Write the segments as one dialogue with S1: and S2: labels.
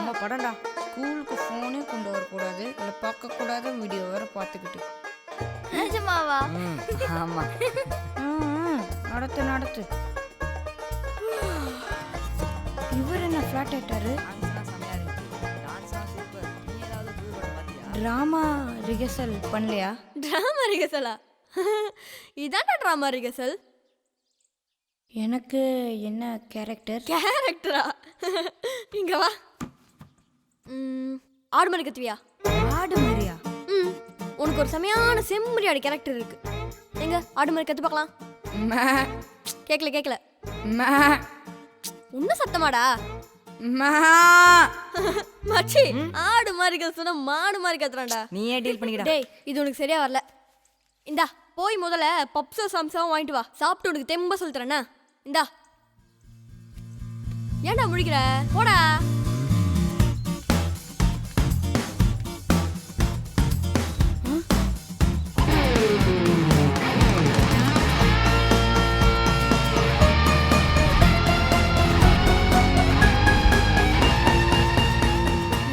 S1: செம்ம படம்டா. ஸ்கூலுக்கு ஃபோனே கொண்டு வரக்கூடாது, இல்லை பார்க்கக்கூடாத வீடியோ வேற பார்த்துக்கிட்டு.
S2: நிஜமாவா?
S3: ஆமா.
S1: நடத்து நடத்து. இவர் என்ன ஃப்ளாட் ஆயிட்டாரு? ட்ராமா ரிஹர்சல் பண்ணலையா?
S2: ட்ராமா ரிகர்சலா? இதான்டா ட்ராமா ரிகர்சல்.
S1: எனக்கு என்ன கேரக்டர்?
S2: கேரக்டரா? இங்க வா. ஆடு மாதிரி கத்துவியா?
S1: ஆடு மாதிரியா?
S2: உனக்கு ஒரு செமையான செம்மறியாடு கேரக்டர் இருக்கு. எங்க ஆடு மாதிரி கத்து பார்க்கலாம். கேக்கல கேக்கல. இன்னும் சத்தமாடா? மச்சி, ஆடு மாதிரி கத்துனா மாடு மாதிரி கத்துறான்டா.
S3: நீயே டீல் பண்ணிக்கடா.
S2: டேய், இது உனக்கு சரியா வரல. இந்தா போய் முதல்ல பப்ஸோ சம்சாவும் வாங்கிட்டு வா. சாப்பிட்டு உனக்கு தெம்ப சொல்லி தரேன்னா. இந்தா. ஏன்டா முழிக்கிற? போடா.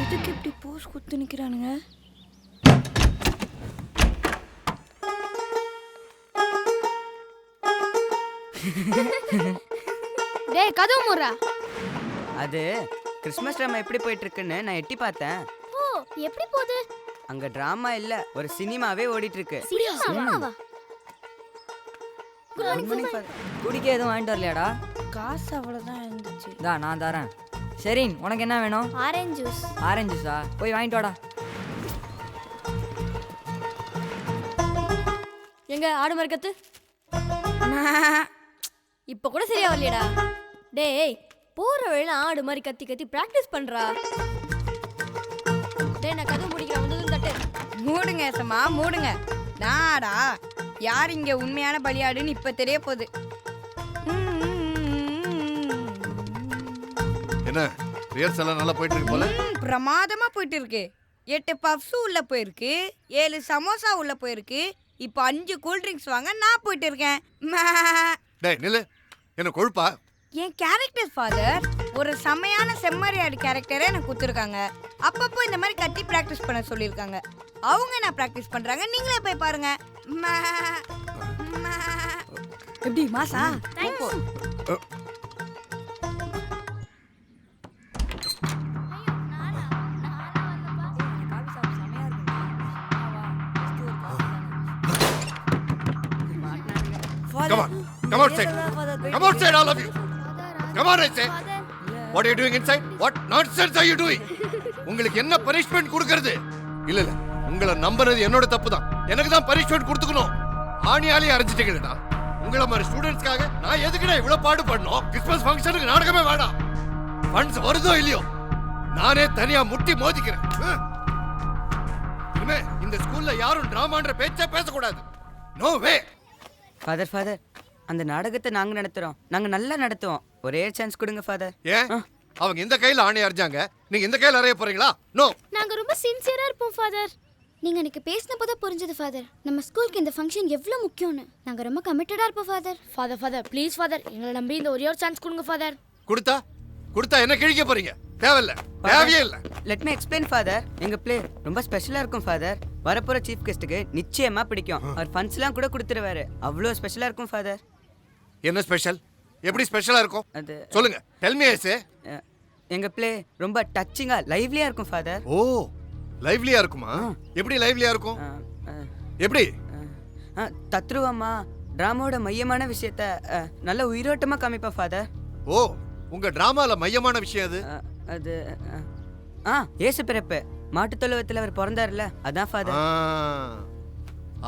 S1: எதுக்கு இப்படி போஸ் குத்து நிக்கிறானுங்க?
S2: டேய், கதவு மூடுறா.
S3: அது கிறிஸ்மஸ் ட்ராமா எப்படி போயிட்டு இருக்குன்னு நான் எட்டி பார்த்தேன்.
S2: ஓ, எப்படி போகுது?
S3: அங்க டிராமா இல்ல, ஒரு சினிமாவே ஓடிட்டு இருக்கு.
S2: சினிமாவா?
S4: குடிக்க எதுவும் வாங்கிட்டு வரலையாடா?
S1: காசு அவ்வளவுதான் இருந்துச்சு.
S4: இதா நான் தரேன். சரின், உனக்கு என்ன வேணும்?
S2: Orange juice.
S4: ஆரஞ்சு ஜூஸா? போய் வாங்கிட்டு வாடா.
S2: எங்க ஆடு மாதிரி கத்து. இப்ப கூட சரியா வரலையடா. டேய், போற வழியில ஆடு மாதிரி கத்தி கத்தி பிராக்டிஸ் பண்றா. டேய், நான் கதவு முடிக்கிறேன், வந்து தட்டு.
S1: மூடுங்க ஏசம்மா, மூடுங்க. நாடா யார் இங்க உண்மையான பலியாடுன்னு இப்ப தெரிய போகுது.
S5: என்ன ரிஹர்சல் நல்லா போயிட்டு இருக்கு போல?
S1: பிரமாதமா போயிட்டு இருக்கு. 8 பப்ஸ் உள்ள போயிருக்கு, 7 சமோசா உள்ள போயிருக்கு. இப்போ 5 கூல் ட்ரிங்க்ஸ் வாங்க நான் போயிட்டு இருக்கேன்.
S5: டேய் நில்லு, என்ன கொழுப்பா?
S1: என் கேரக்டர் ஃபாதர் ஒரு செம்மையான செம்மறியாடு கேரக்டரை எனக்கு கொடுத்துருக்காங்க. அப்பப்போ இந்த மாதிரி கத்தி ப்ராக்டிஸ் பண்ண சொல்லியிருக்காங்க. அவங்க நான் ப்ராக்டிஸ் பண்றாங்க, நீங்களே போய் பாருங்க. எப்படி மாசா?
S5: Come on, come outside. Come outside, all of you. Come on, I say. What are you doing inside? What nonsense are you doing? உங்களுக்கு என்ன பனிஷ்மென்ட் கொடுக்கிறது? இல்ல இல்ல, உங்களை நம்புறது என்னோட தப்பு தான். எனக்கு தான் பனிஷ்மென்ட் கொடுத்துக்கணும். ஆணியாலே அரைஞ்சிட்டீங்கடா. உங்கள மாதிரி ஸ்டூடண்ட்ஸ்க்காக நான் எதுக்குடா இவ்வளவு பாடுபடணும்? கிறிஸ்மஸ் ஃபங்க்ஷனுக்கு நாடகமே வேண்டாம். ஃபண்ட்ஸ் வருதோ இல்லையோ நானே தனியா முட்டி மோதிக்கிறேன். இனிமே இந்த ஸ்கூல்ல யாரும் டிராமான்ற பேச்சே பேசக்கூடாது. நோ வே.
S3: ஃபாதர் ஃபாதர், அந்த நாடகத்தை நாங்க நடத்துறோம். நாங்க நல்லா நடத்துவோம். ஒரே சான்ஸ் கொடுங்க ஃபாதர்.
S5: ஏன் அவங்க இந்த கையில ஆணை அரைஞ்சாங்க, நீங்க இந்த கையில அறைய போறீங்களா? நோ.
S6: நாங்க ரொம்ப சின்சியரா இருப்போம் ஃபாதர். நீங்க எனக்கு பேசினப்போ தான் புரிஞ்சது ஃபாதர், நம்ம ஸ்கூலுக்கு இந்த ஃபங்க்ஷன் எவ்வளவு முக்கியம்னு. நாங்க ரொம்ப கமிட்டடா இருப்போம் father.
S7: Father father please father, எங்களை நம்பி இந்த ஒரே ஒரு சான்ஸ் கொடுங்க ஃபாதர்.
S5: கொடுத்தா என்ன கிழிக்க போறீங்க? தேவையில்ல, தேவையே இல்ல.
S3: Let me explain father. எங்க பிளே ரொம்ப ஸ்பெஷலா இருக்கும் ஃபாதர். வரப்போற சீஃப் கெஸ்ட்டுக்கு நிச்சயமா பிடிக்கும். அவர் ஃபண்ட்ஸ்லாம் கூட கொடுத்துருவாரு. அவ்வளோ ஸ்பெஷலா இருக்கும் ஃபாதர்.
S5: என்ன ஸ்பெஷல்? எப்படி ஸ்பெஷலா இருக்கும்?
S3: அது
S5: சொல்லுங்க, டெல் மீ ஐசே.
S3: எங்க பிளே ரொம்ப டச்சிங்கா லைவ்லியா இருக்கும் ஃபாதர்.
S5: ஓ, லைவ்லியா இருக்குமா? எப்படி லைவ்லியா இருக்கும்? எப்படி?
S3: தத்ருவமா டிராமாவோட மையமான விஷயத்த நல்ல உயிரோட்டமா காமிப்பா ஃபாதர்.
S5: ஓ, உங்க டிராமால மையமான விஷயம் அது?
S3: அது ஏசு பிறப்பு மாட்டுத்தொழுவத்தில் அவர் பிறந்தார்ல, அதான் ஃபாதர்.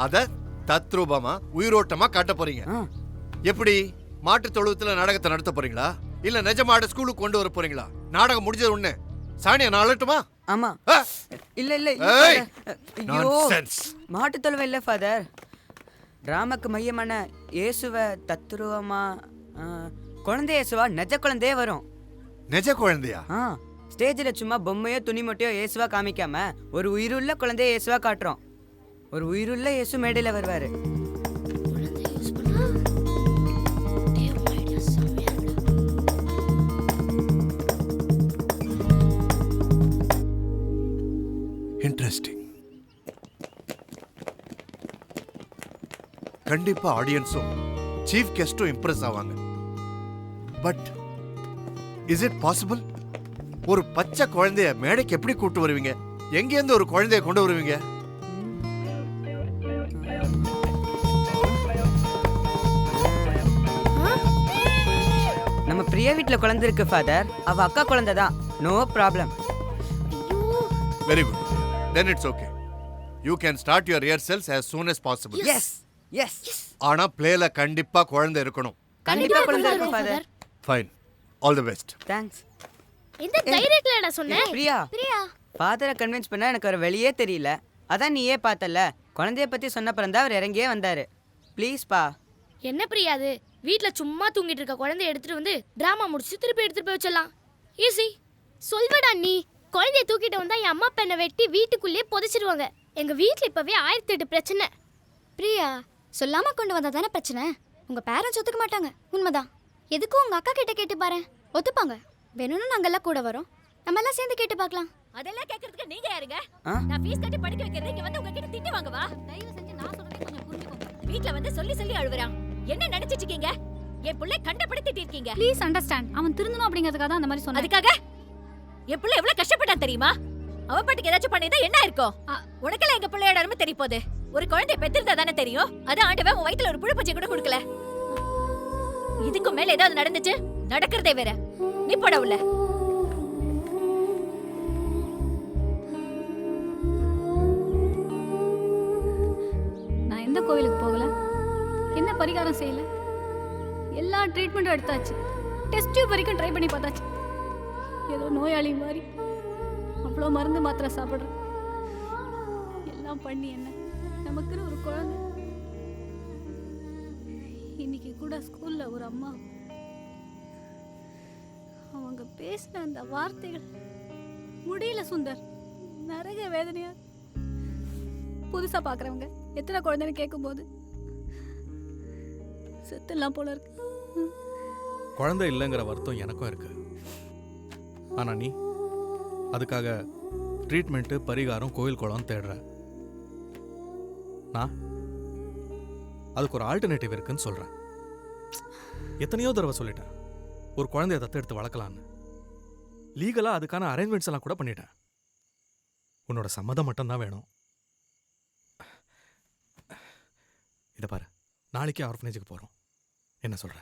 S5: அத தத்ரூபமா உயிரோட்டமா காட்ட போறீங்க. எப்படி? மாட்டு தொழுவத்துல நாடகத்தை நடத்த போறீங்களா? இல்ல நிஜமாட ஸ்கூலுக்கு கொண்டு வர போறீங்களா? நாடகம் முடிஞ்சது ஒண்ணு சாணியா நான் அழட்டுமா?
S3: ஆமா. இல்ல இல்ல, மாட்டுத்தொழுவம் இல்ல ஃபாதர். டிராமாக்கு மையமான இயேசுவ தத்ரூபமா குழந்தை இயேசுவா நெஜ குழந்தையே வரும்.
S5: நெஜ குழந்தையா?
S3: ஸ்டேஜ்ல சும்மா பொம்மையோ துணி மொட்டையோ இயேசுவா காமிக்காம ஒரு உயிருள்ள குழந்தைய இயேசுவா காட்டுறோம். ஒரு உயிருள்ள இயேசு மேடையில வருவாரு.
S5: கண்டிப்பா ஆடியன்ஸும் சீஃப் கெஸ்டும் இம்ப்ரெஸ் ஆவாங்க. But is it possible? ஒரு பச்சை குழந்தைய மேடைக்கு எப்படி கூட்டு வருவீங்க? எங்கேருந்து ஒரு குழந்தைய கொண்டு வருவீங்க?
S3: நம்ம பிரியா வீட்ல குழந்தை இருக்கு ஃபாதர். அவ அக்கா குழந்தை தான். No problem.
S5: Very good. Then it's okay. You can start your rehearsals as soon as possible.
S3: Yes yes
S5: ஆனா பிளேல கண்டிப்பா குழந்தை இருக்கணும்.
S3: கண்டிப்பா குழந்தை இருக்கு father.
S5: Fine. All the best.
S3: Thanks.
S7: எந்த தைரியத்துலடா சொன்னேன்?
S3: பிரியா,
S6: பிரியா
S3: ஃபாதரை கன்வின்ஸ் பண்ண எனக்கு ஒரு வழியே தெரியல. அதான் நீயே பார்த்தல. குழந்தைய பத்தி சொன்னப்பறம் தான் அவர் இறங்கியே வந்தாரு. ப்ளீஸ் பா.
S7: என்ன பிரியாது, வீட்ல சும்மா தூங்கிட்டு இருக்க குழந்தைய எடுத்துட்டு வந்து டிராமா முடிச்சு திருப்பி எடுத்துட்டு போய் வச்சிடலாம். ஈஸி.
S6: சொல்வடா நீ. குழந்தைய தூக்கிட்டு வந்தா என் அம்மா பெண்ணை வெட்டி வீட்டுக்குள்ளேயே புதைச்சிடுவாங்க. எங்க வீட்ல இப்பவே 1008 பிரச்சனை. பிரியா, சொல்லாம கொண்டு வந்தா தானே பிரச்சனை. உங்க பேரண்ட்ஸ் ஒத்துக்க மாட்டாங்க. உண்மைதான். எதுக்கும் உங்க அக்கா கிட்ட கேட்டு பாரு, ஒத்துப்பாங்க. வேணும்னா நாங்கெல்லாம் கூட வரோம். நம்ம எல்லாம் சேர்ந்து கேட்டு பார்க்கலாம்.
S8: அதெல்லாம் கேக்குறதுக்கு நீங்க யாருங்க?
S3: ஆ?
S8: நான் ஃபீஸ் கட்டி படிக்க வைக்கிறது இங்க வந்து உங்ககிட்ட திட்டு வாங்கவா? தயவு செஞ்சு நான் சொல்றதை கொஞ்சம் புரிஞ்சுக்கோங்க. வீட்ல வந்து சொல்லி சொல்லி அழுவுறான். என்ன நினைச்சிட்டு இருக்கீங்க? என் புள்ள கண்டப்படுத்திட்டு இருக்கீங்க.
S9: Please understand. அவன் திருந்தணும் அப்படிங்கிறதுக்காக தான் அந்த மாதிரி சொன்னேன்.
S8: அதுக்காக என் புள்ள எவ்வளவு கஷ்டப்பட்டான் தெரியுமா? அவன் பாட்டுக்கு ஏதாச்சும் பண்ணிதான் என்ன இருக்கும்? உனக்கெல்லாம் எங்க பிள்ளையோட அருமை தெரிய போகுது. ஒரு குழந்தைய பெத்திருந்தா தானே தெரியும். அது ஆண்டவன் உன் வயித்துல ஒரு புழு பச்சை கூட கொடுக்கல. இதுக்கு மேல ஏதாவது நடந்துச்சு நடக்கிறதே வேற. நீ போட உள்ள.
S9: நான் எந்த கோவிலுக்கு போகல, என்ன பரிகாரம் செய்யல, எல்லா ட்ரீட்மெண்ட்டும் எடுத்தாச்சு. டெஸ்ட் டியூப் வரைக்கும் ட்ரை பண்ணி பார்த்தாச்சு. ஏதோ நோயாளி மாதிரி அவ்வளோ மருந்து மாத்திரை சாப்பிட்றேன். எல்லாம் பண்ணி என்ன, நமக்குன்னு ஒரு குழந்தை. இன்னைக்கு கூட ஸ்கூல்ல ஒரு அம்மா அவங்க பேசின அந்த வார்த்தைகள் முடியல சுந்தர். நரக வேதனையா. புதுசா பாக்குறவங்க எத்தனை குழந்தைன்னு கேட்கும்போது செத்துலாம் போல இருக்கு.
S10: குழந்தை இல்லைங்கிற வருத்தம் எனக்கும் இருக்கு. ஆனா நீ அதுக்காக ட்ரீட்மெண்ட்டு, பரிகாரம், கோயில் குளம் தேடுற. நான் அதுக்கு ஒரு ஆல்டர்னேட்டிவ் இருக்குன்னு சொல்றேன். எத்தனையோ தடவை சொல்லிட்டேன் ஒரு குழந்தைய தத்தெடுத்து வளர்க்கலான்னு. லீகலா அதுக்கான அரேஞ்ச்மெண்ட்ஸ் எல்லாம் கூட பண்ணிட்டேன். உன்னோட சம்மதம் மட்டும்தான் வேணும். இதை பாரு, நாளைக்கே ஆர்ஃபனேஜுக்கு போறோம். என்ன சொல்ற?